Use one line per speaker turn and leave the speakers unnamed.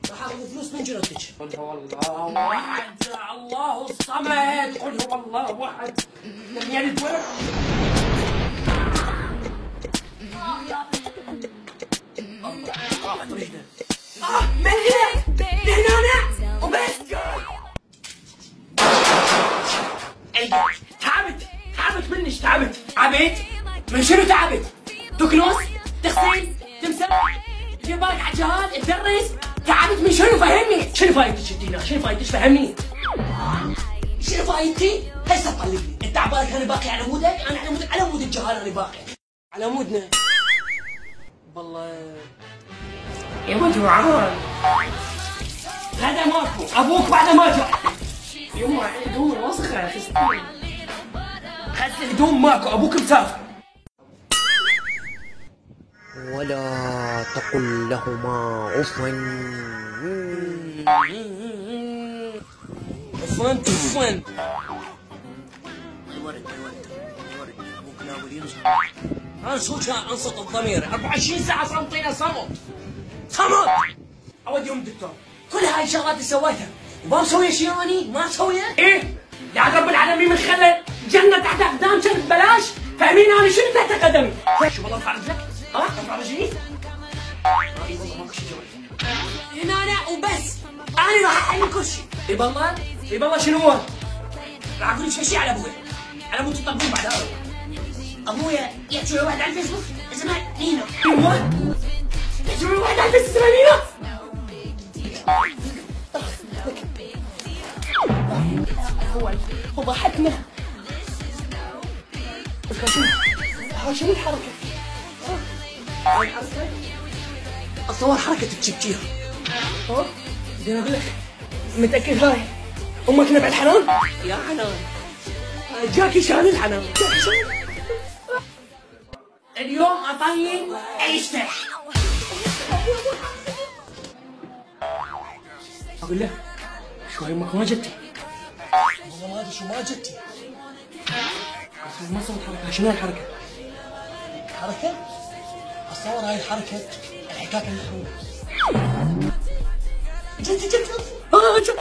راح اخذ فلوس من جرتك. قل هو الله احد الله الصمد. قل هو الله احد لم يلد ولد. من هنا لهنا وبس. تعبت منك. تعبت من شنو تعبت؟ تكنس؟ تغسل؟ تمسح؟ دير بالك على الجهاز؟ تدرس؟ تعبت من شنو؟ فهمني. شنو فايدتك دينا؟ شنو فايدتك؟ فهمني. شنو فايدتي؟ هسه طلقني. انت عبالك انا باقي على مودك؟ انا على مود الجهال انا باقي. على مودنا. والله يا ابو جوعان. غدا ماكو، ابوك بعد ما جاء. يما هدوم وسخه خستين. غسل هدوم ماكو، ابوك مسافر.
ولا تقل لهما عفوا.
عفوا. الورد ابوك ناوي ينصت. انصت انصت الضمير. 24 ساعه صمتين صمت. اودي ام دكتور. كل هاي الشغلات اللي سويتها وما مسوي شيء اني ما مسويها؟ ايه؟ يا رب العالمين من خلى جنة تحت اقدام كانت ببلاش. فاهمين انا شنو تحت قدمي؟ شو والله ارفع رجلك؟ ارفع رجلي؟ اي والله ماكو شيء جوي. هنا انا وبس. انا راح احل كل شيء. اي بالله شنو هو؟ راح اقول لك شيء على ابوي. على مود تطبقون بعد هذا. ابويا يحكي واحد على الفيسبوك اسمه نينا. ايوه؟ يحكي واحد على الفيسبوك اسمه نينا؟ هو ضحكنا. شنو الحركة؟ هاي الحركة؟ اتصور حركة تشبكيها. بدي اقول لك متأكد هاي امك نبع الحنان؟ يا حنان جاكي شان الحنان. اليوم اطيب عيشته. اقول له شوي امك ما جتي. والله ما ادري شو ما جتي. ما سويت حركة. شنو الحركة؟ حركة؟ اتصور هاي الحركة الحكاية المحرومة. جت